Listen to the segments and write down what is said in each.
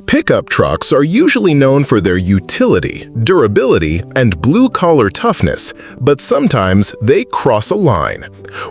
Pickup trucks are usually known for their utility, durability, and blue-collar toughness, but sometimes they cross a line.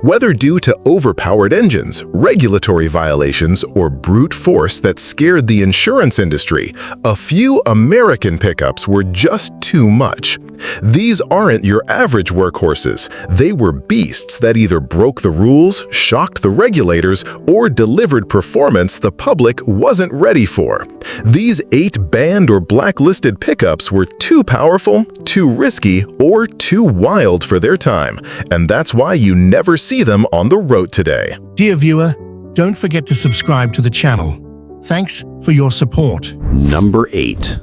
Whether due to overpowered engines, regulatory violations, or brute force that scared the insurance industry, a few American pickups were just too much. These aren't your average workhorses. They were beasts that either broke the rules, shocked the regulators, or delivered performance the public wasn't ready for. These 8 banned or blacklisted pickups were too powerful, too risky, or too wild for their time, and that's why you never see them on the road today. Dear viewer, don't forget to subscribe to the channel. Thanks for your support. Number 8.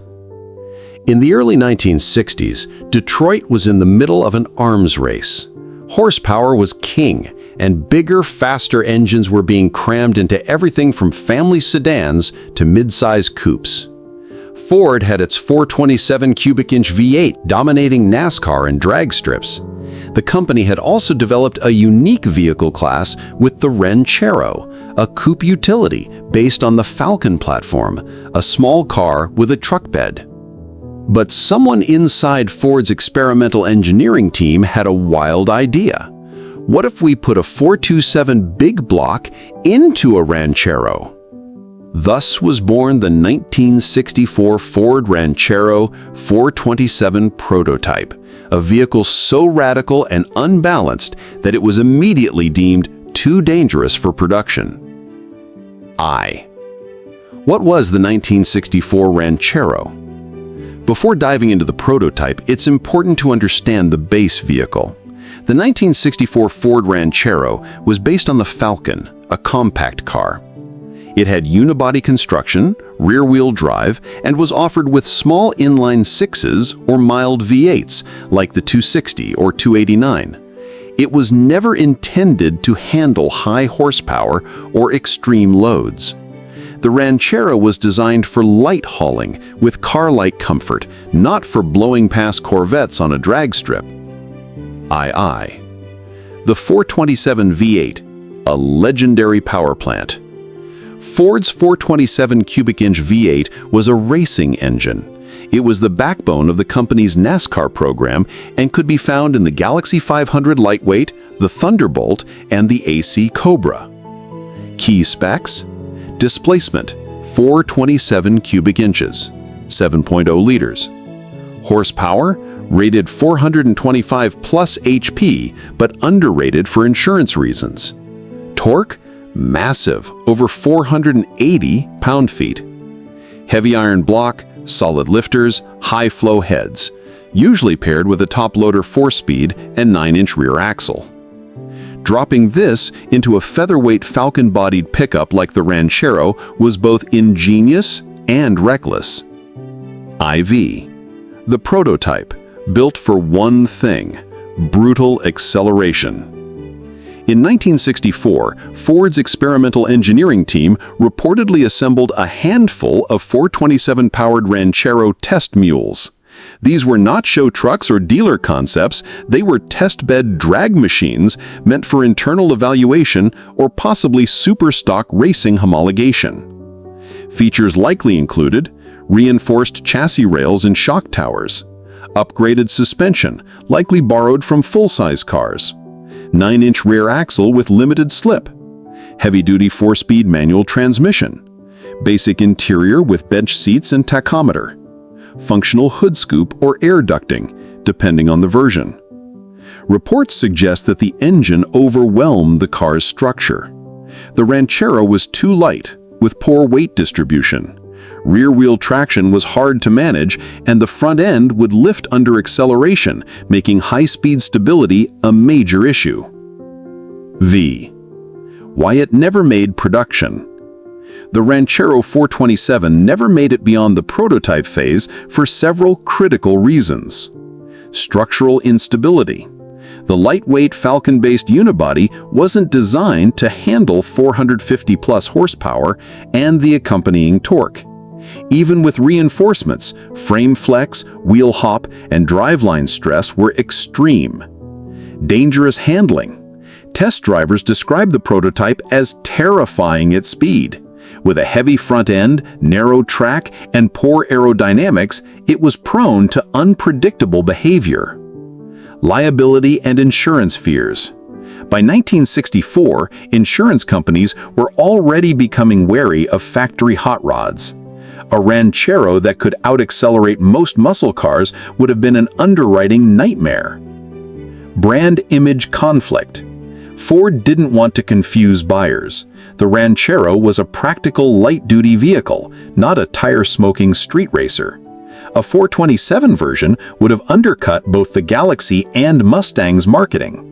In the early 1960s, Detroit was in the middle of an arms race. Horsepower was king, and bigger, faster engines were being crammed into everything from family sedans to mid-size coupes. Ford had its 427 cubic inch V8 dominating NASCAR and drag strips. The company had also developed a unique vehicle class with the Ranchero, a coupe utility based on the Falcon platform, a small car with a truck bed. But someone inside Ford's experimental engineering team had a wild idea. What if we put a 427 big block into a Ranchero? Thus was born the 1964 Ford Ranchero 427 prototype, a vehicle so radical and unbalanced that it was immediately deemed too dangerous for production. What was the 1964 Ranchero? Before diving into the prototype, it's important to understand the base vehicle. The 1964 Ford Ranchero was based on the Falcon, a compact car. It had unibody construction, rear-wheel drive, and was offered with small inline sixes or mild V8s like the 260 or 289. It was never intended to handle high horsepower or extreme loads. The Ranchero was designed for light hauling with car-like comfort, not for blowing past Corvettes on a drag strip. The 427 V8, a legendary power plant. Ford's 427 cubic inch V8 was a racing engine. It was the backbone of the company's NASCAR program and could be found in the Galaxy 500 Lightweight, the Thunderbolt, and the AC Cobra. Key specs: displacement, 427 cubic inches, 7.0 liters. Horsepower, rated 425 plus HP, but underrated for insurance reasons. Torque, massive, over 480 pound-feet. Heavy iron block, solid lifters, high-flow heads, usually paired with a top-loader 4-speed and 9-inch rear axle. Dropping this into a featherweight Falcon-bodied pickup like the Ranchero was both ingenious and reckless. The prototype, built for one thing: brutal acceleration. In 1964, Ford's experimental engineering team reportedly assembled a handful of 427-powered Ranchero test mules. These were not show trucks or dealer concepts, they were test-bed drag machines meant for internal evaluation or possibly super stock racing homologation. Features likely included reinforced chassis rails and shock towers, upgraded suspension, likely borrowed from full-size cars, 9-inch rear axle with limited slip, heavy-duty 4-speed manual transmission, basic interior with bench seats and tachometer, functional hood scoop or air ducting, depending on the version. Reports suggest that the engine overwhelmed the car's structure. The Ranchero was too light, with poor weight distribution. Rear-wheel traction was hard to manage, and the front end would lift under acceleration, making high-speed stability a major issue. Why it never made production. The Ranchero 427 never made it beyond the prototype phase for several critical reasons. Structural instability. The lightweight Falcon-based unibody wasn't designed to handle 450-plus horsepower and the accompanying torque. Even with reinforcements, frame flex, wheel hop, and driveline stress were extreme. Dangerous handling. Test drivers described the prototype as terrifying at speed. With a heavy front end, narrow track, and poor aerodynamics, it was prone to unpredictable behavior. Liability and insurance fears. By 1964, insurance companies were already becoming wary of factory hot rods. A Ranchero that could out-accelerate most muscle cars would have been an underwriting nightmare. Brand image conflict. Ford didn't want to confuse buyers. The Ranchero was a practical light-duty vehicle, not a tire-smoking street racer. A 427 version would have undercut both the Galaxy and Mustang's marketing.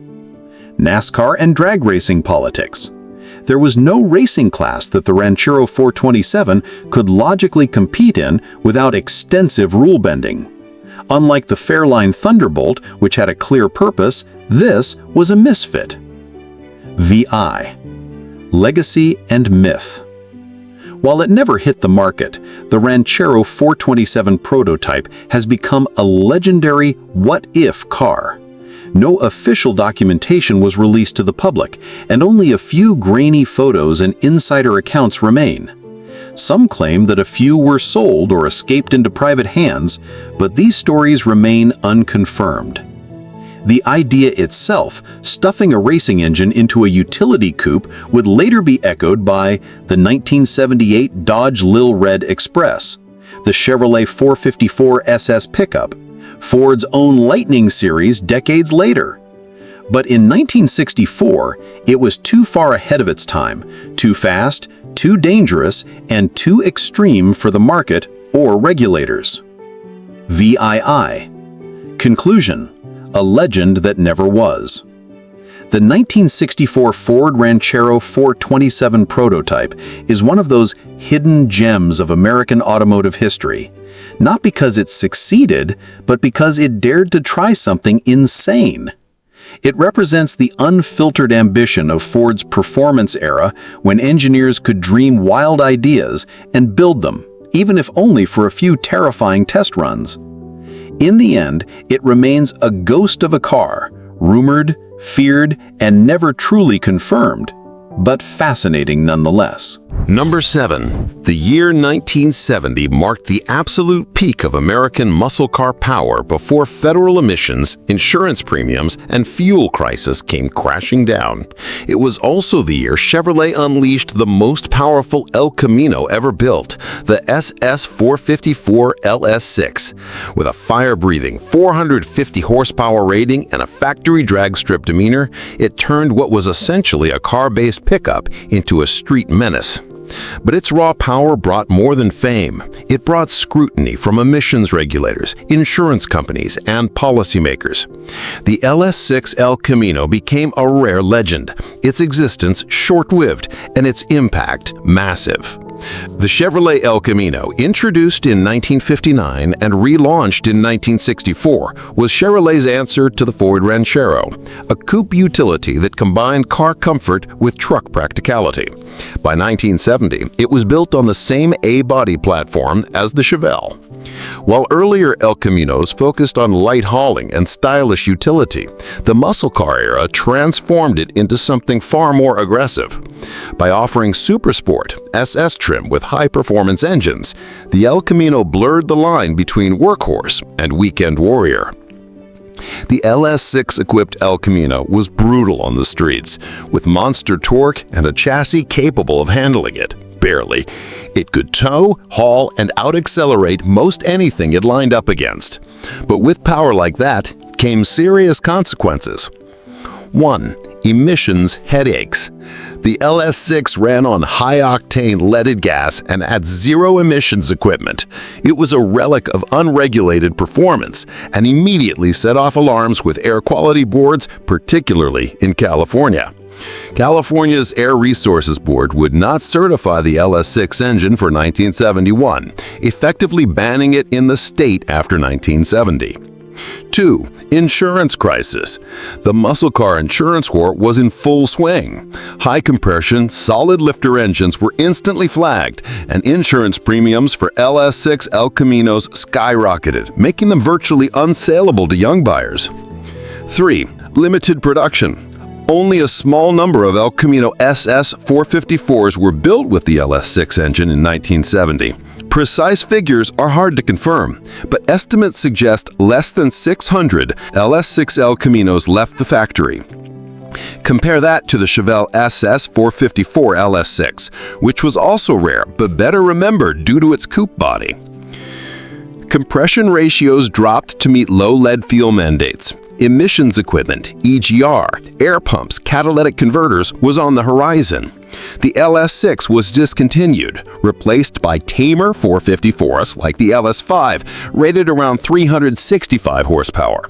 NASCAR and drag racing politics. There was no racing class that the Ranchero 427 could logically compete in without extensive rule bending. Unlike the Fairline Thunderbolt, which had a clear purpose, this was a misfit. VI. Legacy and myth. While it never hit the market, the Ranchero 427 prototype has become a legendary what-if car. No official documentation was released to the public, and only a few grainy photos and insider accounts remain. Some claim that a few were sold or escaped into private hands, but these stories remain unconfirmed. The idea itself, stuffing a racing engine into a utility coupe, would later be echoed by the 1978 Dodge Lil Red Express, the Chevrolet 454 SS pickup, Ford's own Lightning series decades later. But in 1964, it was too far ahead of its time, too fast, too dangerous, and too extreme for the market or regulators. VII. Conclusion. A legend that never was. The 1964 Ford Ranchero 427 prototype is one of those hidden gems of American automotive history, not because it succeeded, but because it dared to try something insane. It represents the unfiltered ambition of Ford's performance era when engineers could dream wild ideas and build them, even if only for a few terrifying test runs. In the end, it remains a ghost of a car, rumored, feared, and never truly confirmed, but fascinating nonetheless. Number 7. The year 1970 marked the absolute peak of American muscle car power before federal emissions, insurance premiums, and fuel crisis came crashing down. It was also the year Chevrolet unleashed the most powerful El Camino ever built, the SS 454 LS6. With a fire-breathing 450 horsepower rating and a factory drag strip demeanor, it turned what was essentially a car-based pickup into a street menace. But its raw power brought more than fame. It brought scrutiny from emissions regulators, insurance companies, and policymakers. The LS6 El Camino became a rare legend, its existence short-lived and its impact massive. The Chevrolet El Camino, introduced in 1959 and relaunched in 1964, was Chevrolet's answer to the Ford Ranchero, a coupe utility that combined car comfort with truck practicality. By 1970, it was built on the same A-body platform as the Chevelle. While earlier El Caminos focused on light hauling and stylish utility, the muscle car era transformed it into something far more aggressive. By offering Supersport SS trim with high-performance engines, the El Camino blurred the line between workhorse and weekend warrior. The LS6-equipped El Camino was brutal on the streets, with monster torque and a chassis capable of handling it. Barely. It could tow, haul, and out-accelerate most anything it lined up against. But with power like that came serious consequences. 1. Emissions headaches. The LS6 ran on high-octane leaded gas and had zero emissions equipment. It was a relic of unregulated performance and immediately set off alarms with air quality boards, particularly in California. California's Air Resources Board would not certify the LS6 engine for 1971, effectively banning it in the state after 1970. 2. Insurance crisis. The muscle car insurance war was in full swing. High-compression, solid-lifter engines were instantly flagged, and insurance premiums for LS6 El Caminos skyrocketed, making them virtually unsaleable to young buyers. 3. Limited production. Only a small number of El Camino SS 454s were built with the LS6 engine in 1970. Precise figures are hard to confirm, but estimates suggest less than 600 LS6 El Caminos left the factory. Compare that to the Chevelle SS 454 LS6, which was also rare but better remembered due to its coupe body. Compression ratios dropped to meet low lead fuel mandates. Emissions equipment, EGR, air pumps, catalytic converters was on the horizon. The LS6 was discontinued, replaced by tamer 454s like the LS5, rated around 365 horsepower.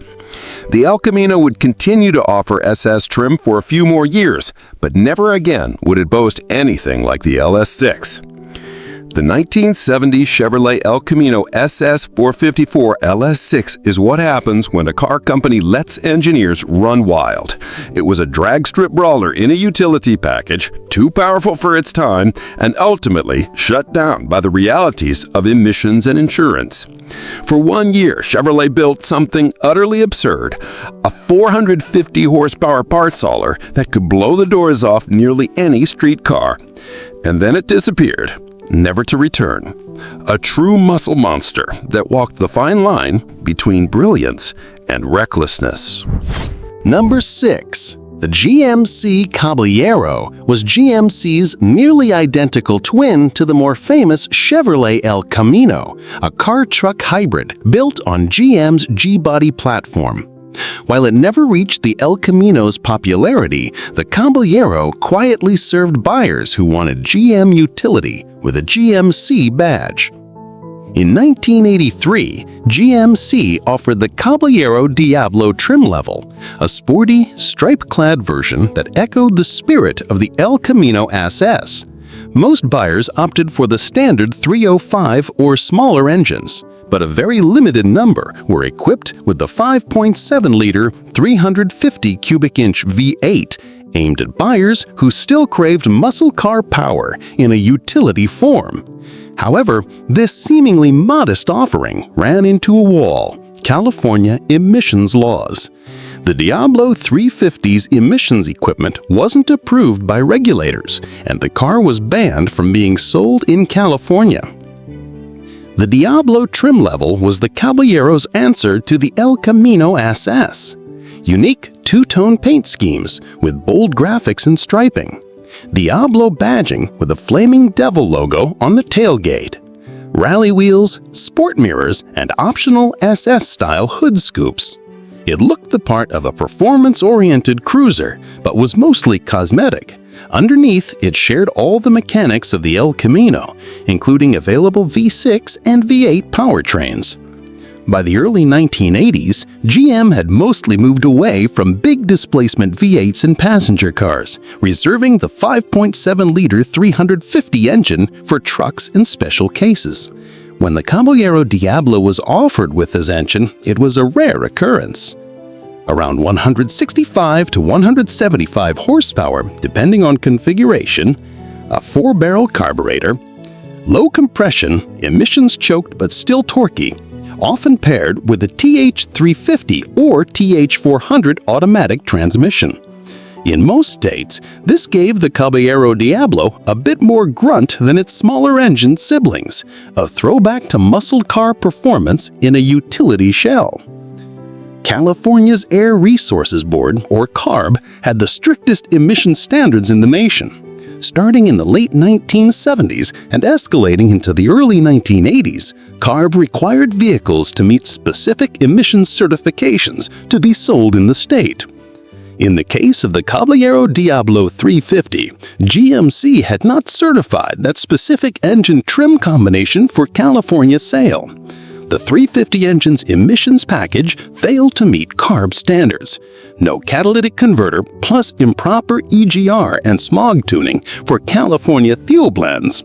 The El Camino would continue to offer SS trim for a few more years, but never again would it boast anything like the LS6. The 1970 Chevrolet El Camino SS 454 LS6 is what happens when a car company lets engineers run wild. It was a drag strip brawler in a utility package, too powerful for its time, and ultimately shut down by the realities of emissions and insurance. For 1 year, Chevrolet built something utterly absurd, a 450 horsepower parts hauler that could blow the doors off nearly any street car. And then it disappeared, never to return. A true muscle monster that walked the fine line between brilliance and recklessness. Number 6. The GMC Caballero was GMC's nearly identical twin to the more famous Chevrolet El Camino, a car-truck hybrid built on GM's G-body platform. While it never reached the El Camino's popularity, the Caballero quietly served buyers who wanted GM utility with a GMC badge. In 1983, GMC offered the Caballero Diablo trim level, a sporty, stripe-clad version that echoed the spirit of the El Camino SS. Most buyers opted for the standard 305 or smaller engines, but a very limited number were equipped with the 5.7-liter 350 cubic inch V8, aimed at buyers who still craved muscle car power in a utility form. However, this seemingly modest offering ran into a wall: California emissions laws. The Diablo 350's emissions equipment wasn't approved by regulators, and the car was banned from being sold in California. The Diablo trim level was the Caballero's answer to the El Camino SS. Unique two-tone paint schemes with bold graphics and striping. Diablo badging with a flaming devil logo on the tailgate. Rally wheels, sport mirrors, and optional SS-style hood scoops. It looked the part of a performance-oriented cruiser, but was mostly cosmetic. Underneath, it shared all the mechanics of the El Camino, including available V6 and V8 powertrains. By the early 1980s, GM had mostly moved away from big displacement V8s in passenger cars, reserving the 5.7-liter 350 engine for trucks and special cases. When the Caballero Diablo was offered with this engine, it was a rare occurrence. Around 165 to 175 horsepower, depending on configuration, a 4-barrel carburetor, low compression, emissions-choked but still torquey, often paired with a TH350 or TH400 automatic transmission. In most states, this gave the Caballero Diablo a bit more grunt than its smaller engine siblings, a throwback to muscle car performance in a utility shell. California's Air Resources Board, or CARB, had the strictest emission standards in the nation. Starting in the late 1970s and escalating into the early 1980s, CARB required vehicles to meet specific emissions certifications to be sold in the state. In the case of the Caballero Diablo 350, GMC had not certified that specific engine trim combination for California sale. The 350 engine's emissions package failed to meet CARB standards. No catalytic converter plus improper EGR and smog tuning for California fuel blends.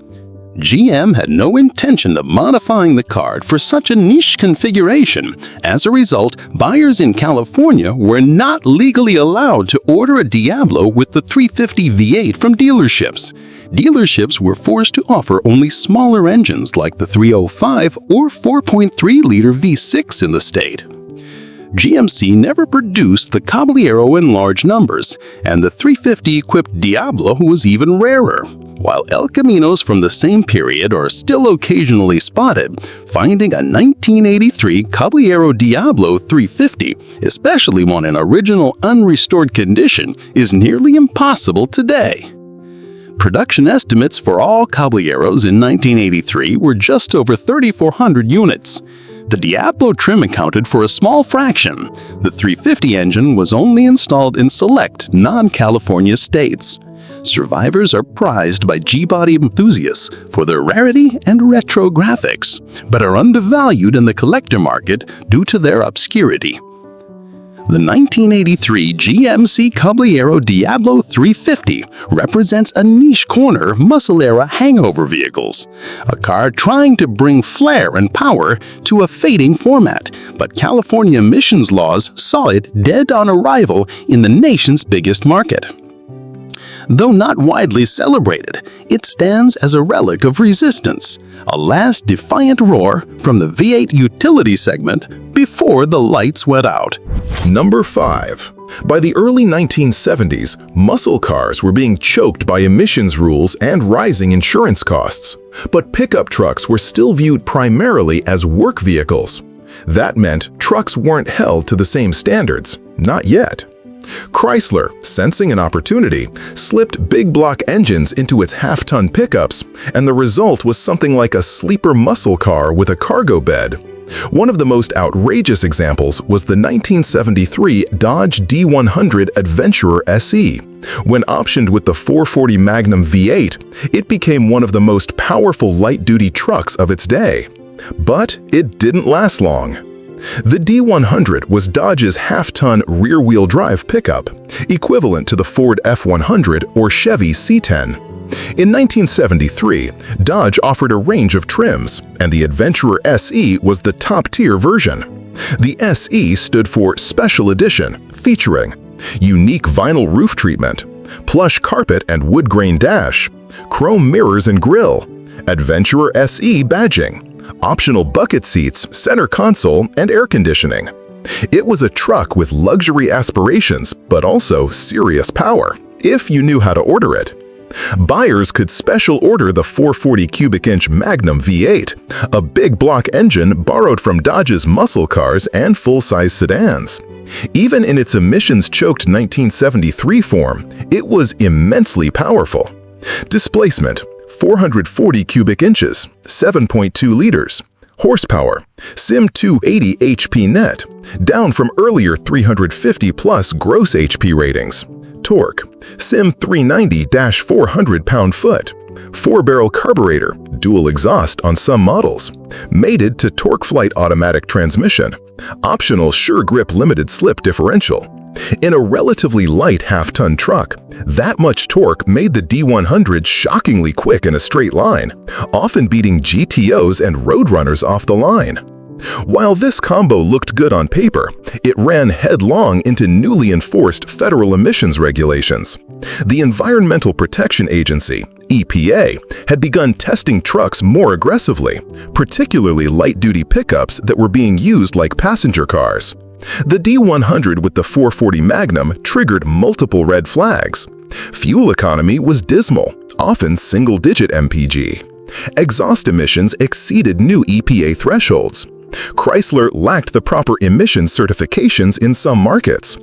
GM had no intention of modifying the car for such a niche configuration. As a result, buyers in California were not legally allowed to order a Diablo with the 350 V8 from dealerships. Dealerships were forced to offer only smaller engines like the 305 or 4.3-liter V6 in the state. GMC never produced the Caballero in large numbers, and the 350-equipped Diablo was even rarer. While El Caminos from the same period are still occasionally spotted, finding a 1983 Caballero Diablo 350, especially one in original unrestored condition, is nearly impossible today. Production estimates for all Caballeros in 1983 were just over 3,400 units. The Diablo trim accounted for a small fraction. The 350 engine was only installed in select non-California states. Survivors are prized by G-body enthusiasts for their rarity and retro graphics, but are undervalued in the collector market due to their obscurity. The 1983 GMC Caballero Diablo 350 represents a niche corner muscle-era hangover vehicles, a car trying to bring flair and power to a fading format, but California emissions laws saw it dead on arrival in the nation's biggest market. Though not widely celebrated, it stands as a relic of resistance, a last defiant roar from the V8 utility segment before the lights went out. Number 5. By the early 1970s, muscle cars were being choked by emissions rules and rising insurance costs, but pickup trucks were still viewed primarily as work vehicles. That meant trucks weren't held to the same standards, not yet. Chrysler, sensing an opportunity, slipped big block engines into its half-ton pickups, and the result was something like a sleeper muscle car with a cargo bed. One of the most outrageous examples was the 1973 Dodge D100 Adventurer SE. When optioned with the 440 Magnum V8, it became one of the most powerful light-duty trucks of its day. But it didn't last long. The D100 was Dodge's half-ton rear-wheel drive pickup, equivalent to the Ford F100 or Chevy C10. In 1973, Dodge offered a range of trims, and the Adventurer SE was the top-tier version. The SE stood for Special Edition, featuring unique vinyl roof treatment, plush carpet and wood grain dash, chrome mirrors and grille, Adventurer SE badging, optional bucket seats, center console, and air conditioning. It was a truck with luxury aspirations, but also serious power, if you knew how to order it. Buyers could special order the 440 cubic inch Magnum V8, a big block engine borrowed from Dodge's muscle cars and full-size sedans. Even in its emissions-choked 1973 form, it was immensely powerful. Displacement: 440 cubic inches, 7.2 liters. Horsepower: Sim 280 HP net, down from earlier 350-plus gross HP ratings. Torque: Sim 390-400 pound-foot. 4-barrel carburetor, dual exhaust on some models. Mated to TorqueFlite automatic transmission. Optional Sure Grip limited slip differential. In a relatively light half-ton truck, that much torque made the D100 shockingly quick in a straight line, often beating GTOs and Roadrunners off the line. While this combo looked good on paper, it ran headlong into newly enforced federal emissions regulations. The Environmental Protection Agency, EPA, had begun testing trucks more aggressively, particularly light-duty pickups that were being used like passenger cars. The D100 with the 440 Magnum triggered multiple red flags. Fuel economy was dismal, often single-digit mpg. Exhaust emissions exceeded new EPA thresholds. Chrysler lacked the proper emissions certifications in some markets.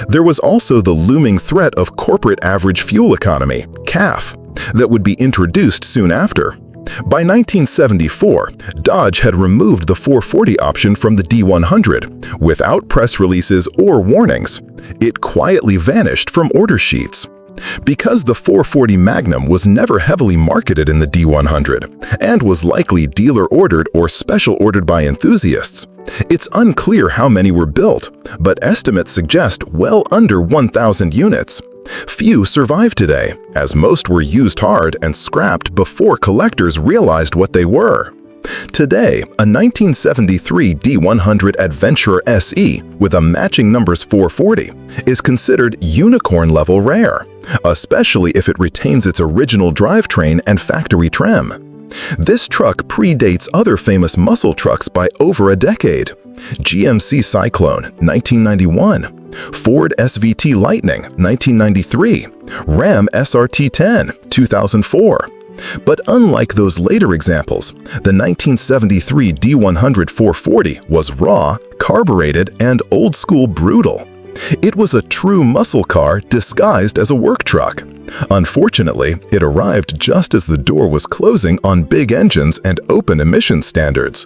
There was also the looming threat of corporate average fuel economy, CAF, that would be introduced soon after. By 1974, Dodge had removed the 440 option from the D100 without press releases or warnings. It quietly vanished from order sheets. Because the 440 Magnum was never heavily marketed in the D100 and was likely dealer-ordered or special-ordered by enthusiasts, it's unclear how many were built, but estimates suggest well under 1,000 units. Few survive today, as most were used hard and scrapped before collectors realized what they were. Today, a 1973 D100 Adventurer SE with a matching numbers 440 is considered unicorn-level rare, especially if it retains its original drivetrain and factory trim. This truck predates other famous muscle trucks by over a decade. GMC Cyclone, 1991. Ford SVT Lightning, 1993. Ram SRT-10, 2004. But unlike those later examples, the 1973 D100 440 was raw, carbureted, and old-school brutal. It was a true muscle car disguised as a work truck. Unfortunately, it arrived just as the door was closing on big engines and open emission standards.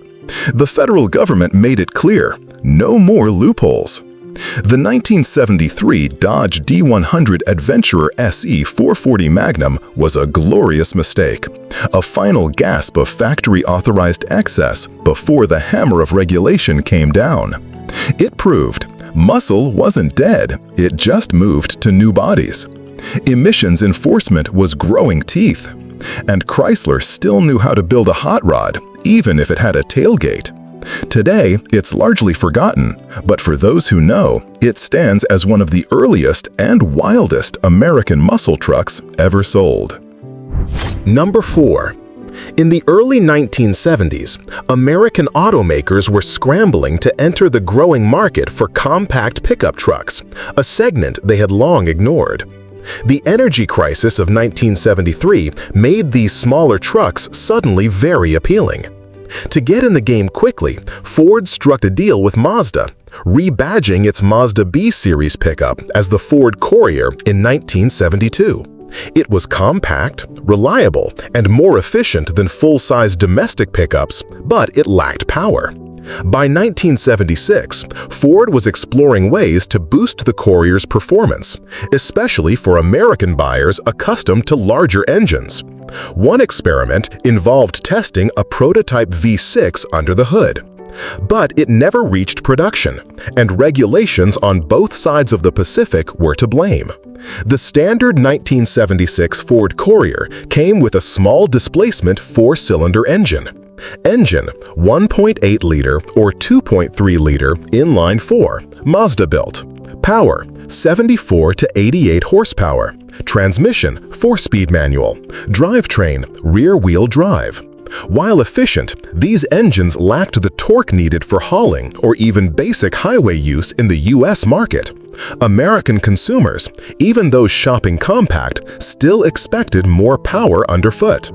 The federal government made it clear, no more loopholes. The 1973 Dodge D100 Adventurer SE 440 Magnum was a glorious mistake, a final gasp of factory-authorized excess before the hammer of regulation came down. It proved muscle wasn't dead, it just moved to new bodies. Emissions enforcement was growing teeth, and Chrysler still knew how to build a hot rod, even if it had a tailgate. Today, it's largely forgotten, but for those who know, it stands as one of the earliest and wildest American muscle trucks ever sold. Number 4. In the early 1970s, American automakers were scrambling to enter the growing market for compact pickup trucks, a segment they had long ignored. The energy crisis of 1973 made these smaller trucks suddenly very appealing. To get in the game quickly, Ford struck a deal with Mazda, rebadging its Mazda B-Series pickup as the Ford Courier in 1972. It was compact, reliable, and more efficient than full-size domestic pickups, but it lacked power. By 1976, Ford was exploring ways to boost the Courier's performance, especially for American buyers accustomed to larger engines. One experiment involved testing a prototype V6 under the hood. But it never reached production, and regulations on both sides of the Pacific were to blame. The standard 1976 Ford Courier came with a small displacement 4-cylinder engine. Engine 1.8-liter or 2.3-liter inline-4, Mazda-built. Power 74 to 88 horsepower. Transmission 4-speed manual. Drivetrain rear-wheel drive. While efficient, these engines lacked the torque needed for hauling or even basic highway use in the U.S. market. American consumers, even those shopping compact, still expected more power underfoot.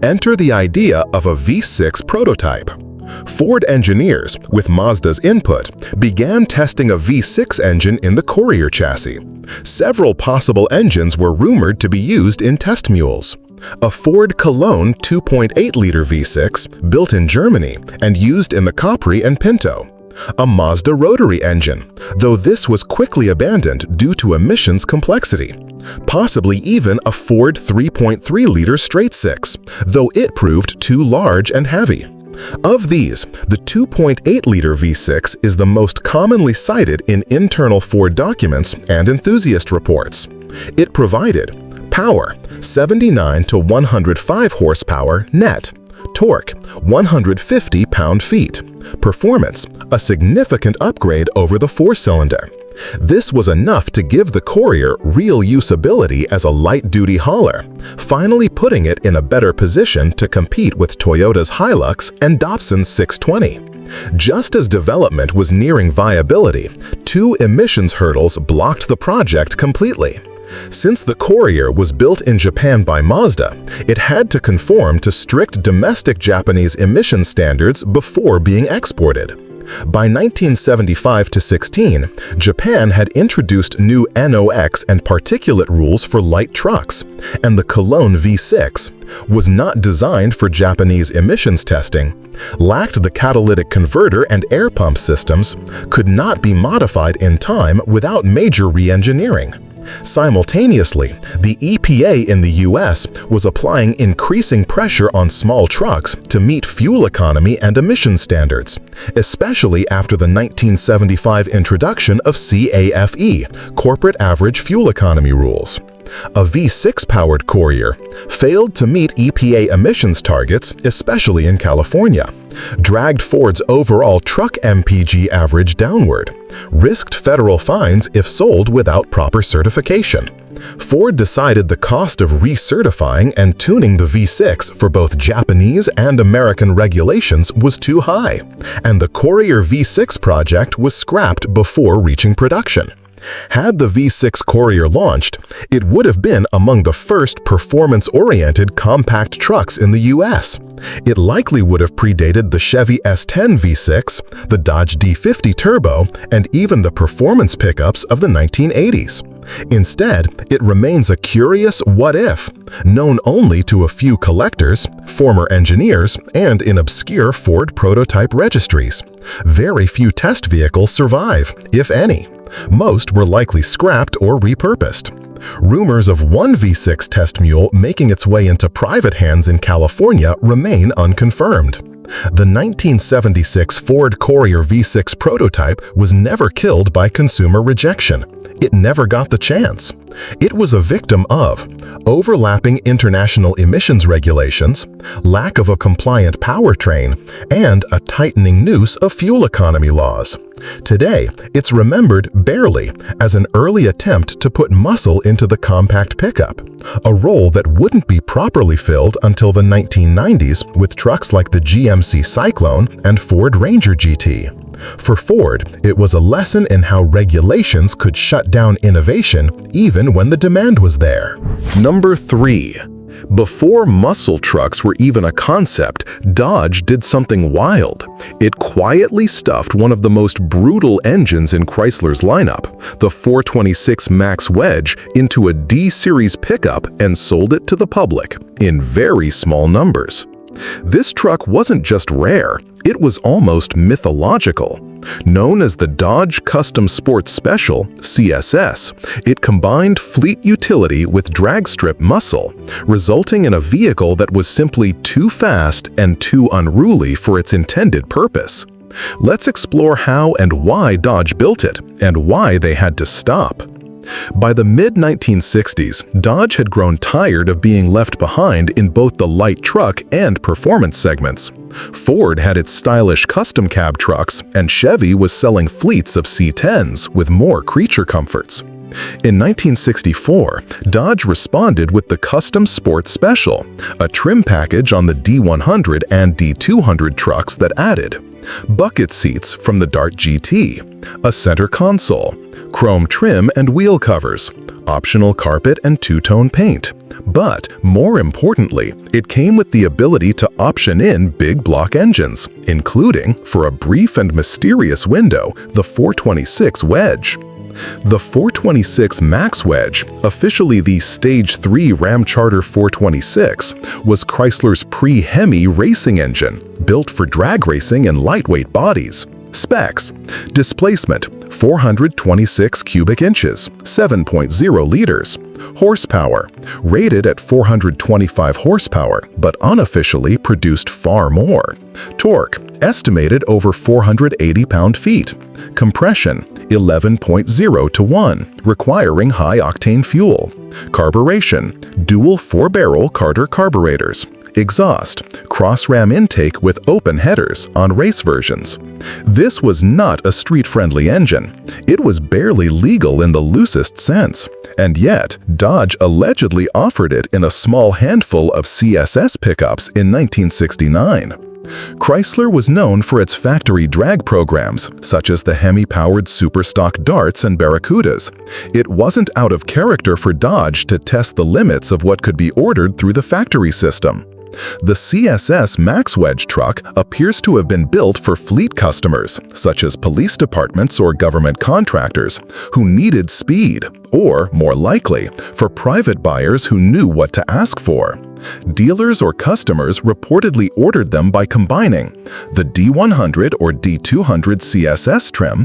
Enter the idea of a V6 prototype. Ford engineers, with Mazda's input, began testing a V6 engine in the Courier chassis. Several possible engines were rumored to be used in test mules. A Ford Cologne 2.8-liter V6 built in Germany and used in the Capri and Pinto. A Mazda rotary engine, though this was quickly abandoned due to emissions complexity. Possibly even a Ford 3.3-liter straight-six, though it proved too large and heavy. Of these, the 2.8-liter V6 is the most commonly cited in internal Ford documents and enthusiast reports. It provided power 79 to 105 horsepower net, torque 150 pound-feet, performance a significant upgrade over the 4-cylinder. This was enough to give the Courier real usability as a light-duty hauler, finally putting it in a better position to compete with Toyota's Hilux and Datsun's 620. Just as development was nearing viability, 2 emissions hurdles blocked the project completely. Since the Courier was built in Japan by Mazda, it had to conform to strict domestic Japanese emission standards before being exported. By 1975-16, Japan had introduced new NOx and particulate rules for light trucks, and the Cologne V6 was not designed for Japanese emissions testing, lacked the catalytic converter and air pump systems, could not be modified in time without major re-engineering. Simultaneously, the EPA in the U.S. was applying increasing pressure on small trucks to meet fuel economy and emission standards, especially after the 1975 introduction of CAFE, Corporate Average Fuel Economy rules. A V6-powered Courier failed to meet EPA emissions targets, especially in California, dragged Ford's overall truck MPG average downward, risked federal fines if sold without proper certification, Ford decided the cost of recertifying and tuning the V6 for both Japanese and American regulations was too high, and the Courier V6 project was scrapped before reaching production. Had the V6 Courier launched, it would have been among the first performance-oriented compact trucks in the U.S. It likely would have predated the Chevy S10 V6, the Dodge D50 Turbo, and even the performance pickups of the 1980s. Instead, it remains a curious what-if, known only to a few collectors, former engineers, and in obscure Ford prototype registries. Very few test vehicles survive, if any. Most were likely scrapped or repurposed. Rumors of one V6 test mule making its way into private hands in California remain unconfirmed. The 1976 Ford Courier V6 prototype was never killed by consumer rejection. It never got the chance. It was a victim of overlapping international emissions regulations, lack of a compliant powertrain, and a tightening noose of fuel economy laws. Today, it's remembered barely as an early attempt to put muscle into the compact pickup, a role that wouldn't be properly filled until the 1990s with trucks like the GMC Cyclone and Ford Ranger GT. For Ford, it was a lesson in how regulations could shut down innovation even when the demand was there. Number 3. Before muscle trucks were even a concept, Dodge did something wild. It quietly stuffed one of the most brutal engines in Chrysler's lineup, the 426 Max Wedge, into a D-Series pickup and sold it to the public in very small numbers. This truck wasn't just rare, it was almost mythological. Known as the Dodge Custom Sport Special, CSS, it combined fleet utility with drag strip muscle, resulting in a vehicle that was simply too fast and too unruly for its intended purpose. Let's explore how and why Dodge built it, and why they had to stop. By the mid-1960s, Dodge had grown tired of being left behind in both the light truck and performance segments. Ford had its stylish custom cab trucks, and Chevy was selling fleets of C10s with more creature comforts. In 1964, Dodge responded with the Custom Sport Special, a trim package on the D100 and D200 trucks that added bucket seats from the Dart GT, a center console, chrome trim and wheel covers, optional carpet and two-tone paint. But, more importantly, it came with the ability to option in big block engines, including, for a brief and mysterious window, the 426 Wedge. The 426 Max Wedge, officially the Stage 3 Ramcharter 426, was Chrysler's pre-Hemi racing engine, built for drag racing and lightweight bodies. Specs: displacement 426 cubic inches, 7.0 liters. Horsepower: rated at 425 horsepower, but unofficially produced far more. Torque: estimated over 480 pound-feet. Compression: 11.0 to 1, requiring high-octane fuel. Carburation: dual 4-barrel Carter carburetors. Exhaust: cross-ram intake with open headers on race versions. This was not a street-friendly engine. It was barely legal in the loosest sense, and yet Dodge allegedly offered it in a small handful of CSS pickups in 1969. Chrysler was known for its factory drag programs, such as the Hemi-powered Superstock Darts and Barracudas. It wasn't out of character for Dodge to test the limits of what could be ordered through the factory system. The CSS Max Wedge truck appears to have been built for fleet customers, such as police departments or government contractors, who needed speed, or, more likely, for private buyers who knew what to ask for. Dealers or customers reportedly ordered them by combining the D100 or D200 CSS trim,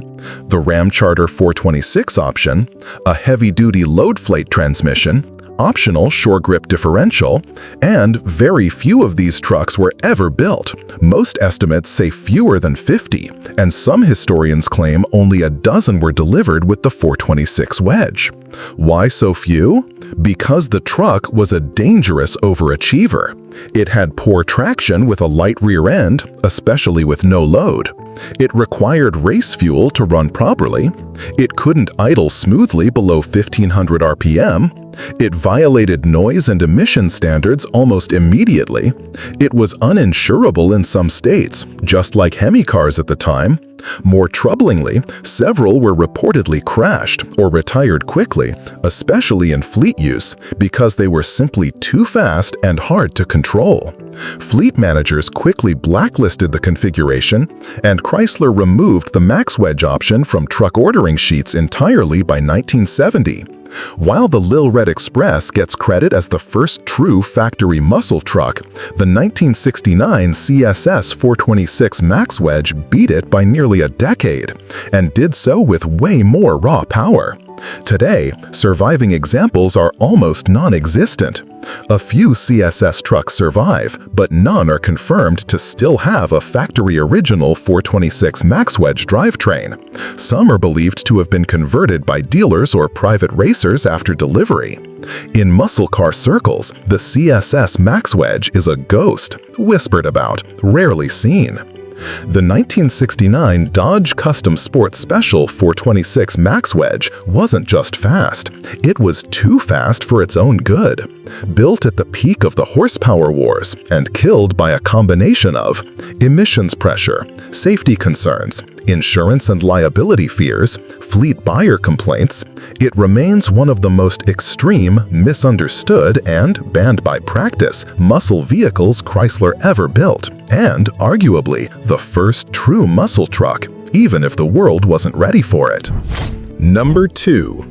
the Ramcharter 426 option, a heavy-duty load-flate transmission, optional shore grip differential, and very few of these trucks were ever built. Most estimates say fewer than 50, and some historians claim only a dozen were delivered with the 426 Wedge. Why so few? Because the truck was a dangerous overachiever. It had poor traction with a light rear end, especially with no load. It required race fuel to run properly. It couldn't idle smoothly below 1500 RPM. It violated noise and emission standards almost immediately. It was uninsurable in some states, just like Hemi cars at the time. More troublingly, several were reportedly crashed or retired quickly, especially in fleet use, because they were simply too fast and hard to control. Fleet managers quickly blacklisted the configuration, and Chrysler removed the max wedge option from truck ordering sheets entirely by 1970. While the Lil Red Express gets credit as the first true factory muscle truck, the 1969 CSS 426 Max Wedge beat it by nearly a decade, and did so with way more raw power. Today, surviving examples are almost non-existent. A few CSS trucks survive, but none are confirmed to still have a factory-original 426 Max Wedge drivetrain. Some are believed to have been converted by dealers or private racers after delivery. In muscle car circles, the CSS Max Wedge is a ghost, whispered about, rarely seen. The 1969 Dodge Custom Sport Special 426 Max Wedge wasn't just fast, it was too fast for its own good. Built at the peak of the horsepower wars and killed by a combination of emissions pressure, safety concerns, insurance and liability fears, fleet buyer complaints, it remains one of the most extreme, misunderstood, and banned by practice muscle vehicles Chrysler ever built, and arguably the first true muscle truck, even if the world wasn't ready for it. Number 2.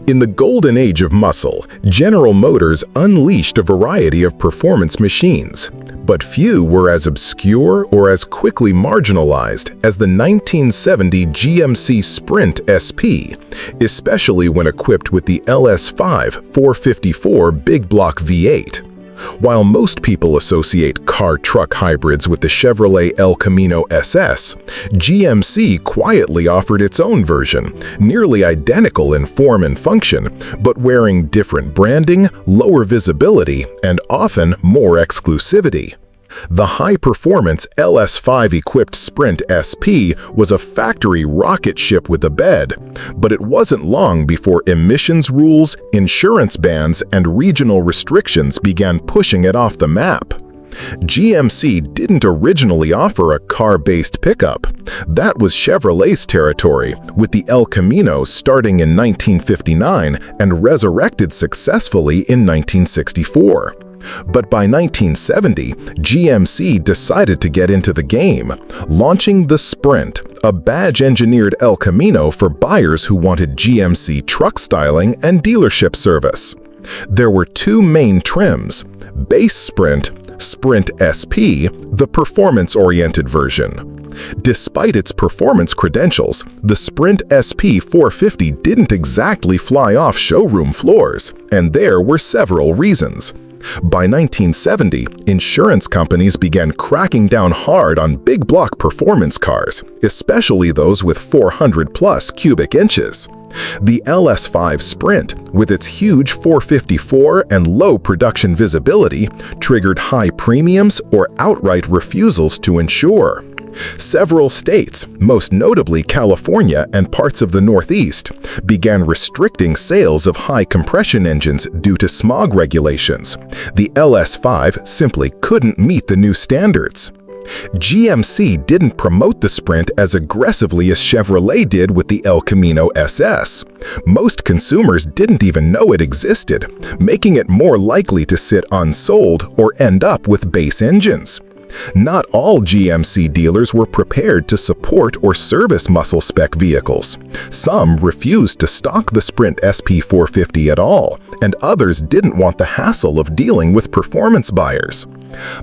In the golden age of muscle, General Motors unleashed a variety of performance machines, but few were as obscure or as quickly marginalized as the 1970 GMC Sprint SP, especially when equipped with the LS5 454 big block V8. While most people associate car-truck hybrids with the Chevrolet El Camino SS, GMC quietly offered its own version, nearly identical in form and function, but wearing different branding, lower visibility, and often more exclusivity. The high-performance LS5-equipped Sprint SP was a factory rocket ship with a bed, but it wasn't long before emissions rules, insurance bans, and regional restrictions began pushing it off the map. GMC didn't originally offer a car-based pickup. That was Chevrolet's territory, with the El Camino starting in 1959 and resurrected successfully in 1964. But by 1970, GMC decided to get into the game, launching the Sprint, a badge-engineered El Camino for buyers who wanted GMC truck styling and dealership service. There were two main trims: base Sprint, Sprint SP, the performance-oriented version. Despite its performance credentials, the Sprint SP 450 didn't exactly fly off showroom floors, and there were several reasons. By 1970, insurance companies began cracking down hard on big block performance cars, especially those with 400+ cubic inches. The LS5 Sprint, with its huge 454 and low production visibility, triggered high premiums or outright refusals to insure. Several states, most notably California and parts of the Northeast, began restricting sales of high-compression engines due to smog regulations. The LS5 simply couldn't meet the new standards. GMC didn't promote the Sprint as aggressively as Chevrolet did with the El Camino SS. Most consumers didn't even know it existed, making it more likely to sit unsold or end up with base engines. Not all GMC dealers were prepared to support or service muscle-spec vehicles. Some refused to stock the Sprint SP 450 at all, and others didn't want the hassle of dealing with performance buyers.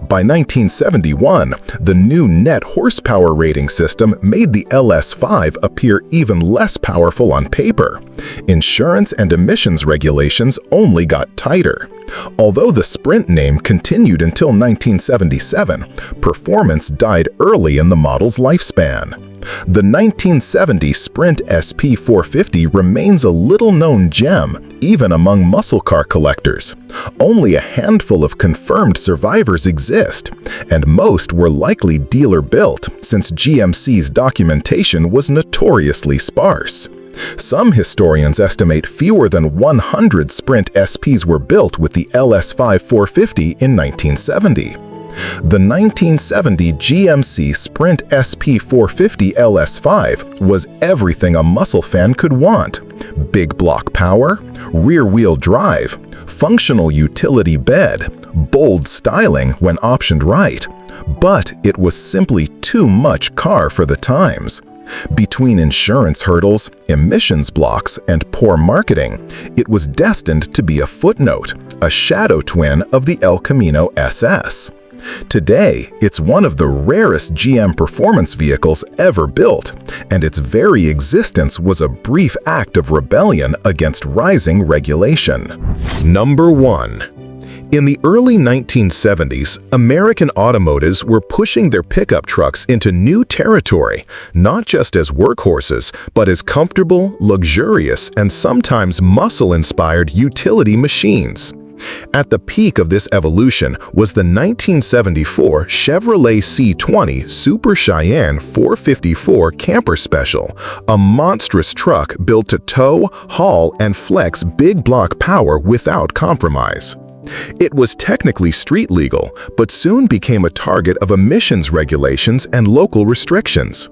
By 1971, the new net horsepower rating system made the LS5 appear even less powerful on paper. Insurance and emissions regulations only got tighter. Although the Sprint name continued until 1977, performance died early in the model's lifespan. The 1970 Sprint SP 450 remains a little-known gem, even among muscle car collectors. Only a handful of confirmed survivors exist, and most were likely dealer-built, since GMC's documentation was notoriously sparse. Some historians estimate fewer than 100 Sprint SPs were built with the LS5 450 in 1970. The 1970 GMC Sprint SP 450 LS5 was everything a muscle fan could want. Big block power, rear-wheel drive, functional utility bed, bold styling when optioned right. But it was simply too much car for the times. Between insurance hurdles, emissions blocks, and poor marketing, it was destined to be a footnote, a shadow twin of the El Camino SS. Today, it's one of the rarest GM performance vehicles ever built, and its very existence was a brief act of rebellion against rising regulation. Number 1. In the early 1970s, American automotives were pushing their pickup trucks into new territory, not just as workhorses, but as comfortable, luxurious, and sometimes muscle-inspired utility machines. At the peak of this evolution was the 1974 Chevrolet C20 Super Cheyenne 454 Camper Special, a monstrous truck built to tow, haul, and flex big block power without compromise. It was technically street legal, but soon became a target of emissions regulations and local restrictions.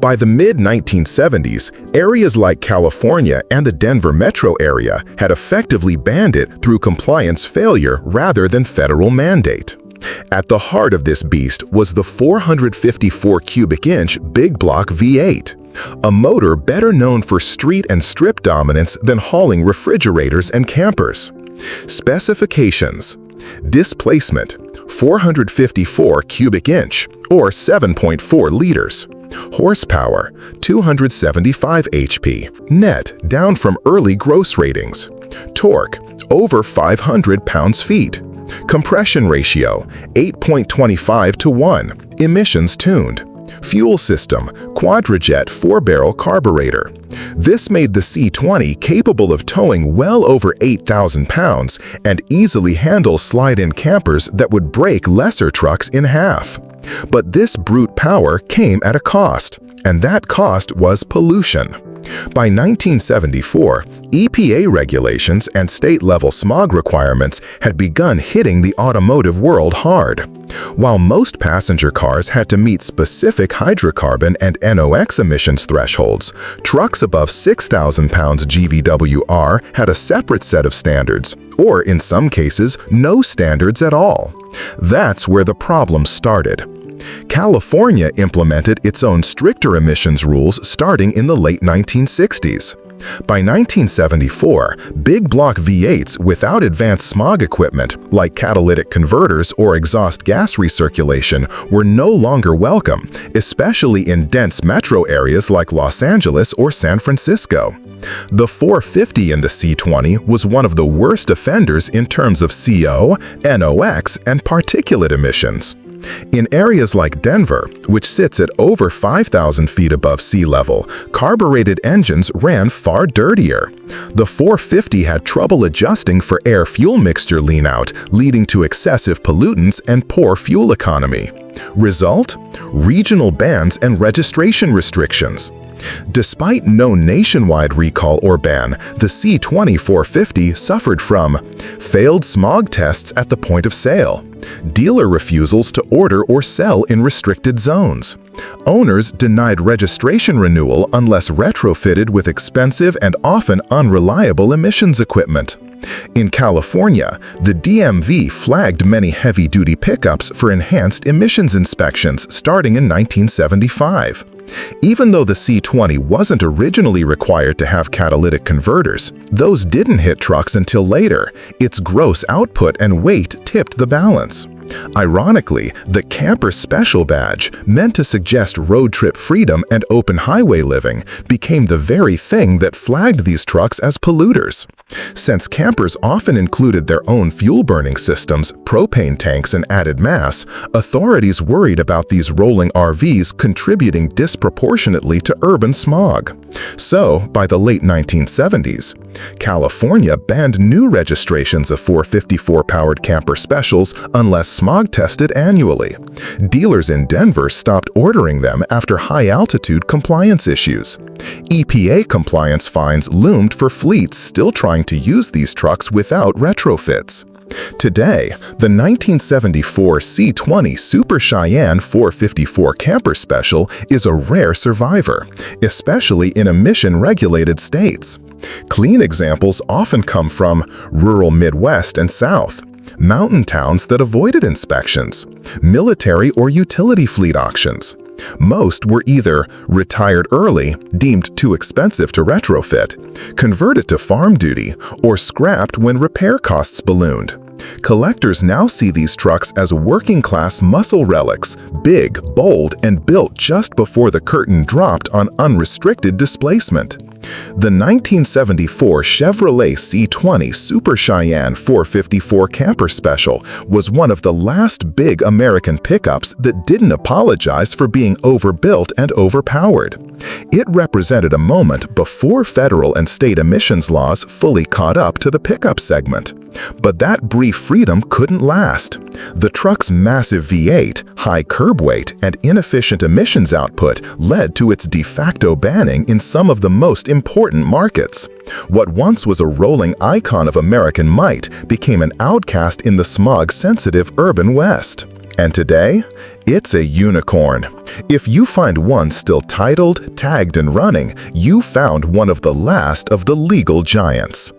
By the mid-1970s, areas like California and the Denver metro area had effectively banned it through compliance failure rather than federal mandate. At the heart of this beast was the 454 cubic inch big block V8, a motor better known for street and strip dominance than hauling refrigerators and campers. Specifications: displacement 454 cubic inch or 7.4 liters. Horsepower 275 HP, net down from early gross ratings. Torque over 500 pounds-feet. Compression ratio 8.25 to 1, emissions tuned. Fuel system quadrajet 4-barrel carburetor. This made the C20 capable of towing well over 8,000 pounds and easily handle slide-in campers that would break lesser trucks in half. But this brute power came at a cost, and that cost was pollution. By 1974, EPA regulations and state-level smog requirements had begun hitting the automotive world hard. While most passenger cars had to meet specific hydrocarbon and NOx emissions thresholds, trucks above 6,000 pounds GVWR had a separate set of standards, or in some cases, no standards at all. That's where the problem started. California implemented its own stricter emissions rules starting in the late 1960s. By 1974, big block V8s without advanced smog equipment, like catalytic converters or exhaust gas recirculation, were no longer welcome, especially in dense metro areas like Los Angeles or San Francisco. The 450 in the C20 was one of the worst offenders in terms of CO, NOx, and particulate emissions. In areas like Denver, which sits at over 5,000 feet above sea level, carbureted engines ran far dirtier. The 450 had trouble adjusting for air-fuel mixture lean-out, leading to excessive pollutants and poor fuel economy. Result? Regional bans and registration restrictions. Despite no nationwide recall or ban, the C20 450 suffered from failed smog tests at the point of sale, dealer refusals to order or sell in restricted zones, owners denied registration renewal unless retrofitted with expensive and often unreliable emissions equipment. In California, the DMV flagged many heavy-duty pickups for enhanced emissions inspections starting in 1975. Even though the C20 wasn't originally required to have catalytic converters, those didn't hit trucks until later. Its gross output and weight tipped the balance. Ironically, the Camper Special badge, meant to suggest road trip freedom and open highway living, became the very thing that flagged these trucks as polluters. Since campers often included their own fuel-burning systems, propane tanks, and added mass, authorities worried about these rolling RVs contributing disproportionately to urban smog. So, by the late 1970s, California banned new registrations of 454-powered camper specials unless smog-tested annually. Dealers in Denver stopped ordering them after high-altitude compliance issues. EPA compliance fines loomed for fleets still trying to use these trucks without retrofits. Today, the 1974 C20 Super Cheyenne 454 Camper Special is a rare survivor, especially in emission-regulated states. Clean examples often come from rural Midwest and South, mountain towns that avoided inspections, military or utility fleet auctions. Most were either retired early, deemed too expensive to retrofit, converted to farm duty, or scrapped when repair costs ballooned. Collectors now see these trucks as working-class muscle relics, big, bold, and built just before the curtain dropped on unrestricted displacement. The 1974 Chevrolet C20 Super Cheyenne 454 Camper Special was one of the last big American pickups that didn't apologize for being overbuilt and overpowered. It represented a moment before federal and state emissions laws fully caught up to the pickup segment. But that brief freedom couldn't last. The truck's massive V8, high curb weight, and inefficient emissions output led to its de facto banning in some of the most important markets. What once was a rolling icon of American might became an outcast in the smog-sensitive urban West. And today, it's a unicorn. If you find one still titled, tagged, and running, you found one of the last of the legal giants.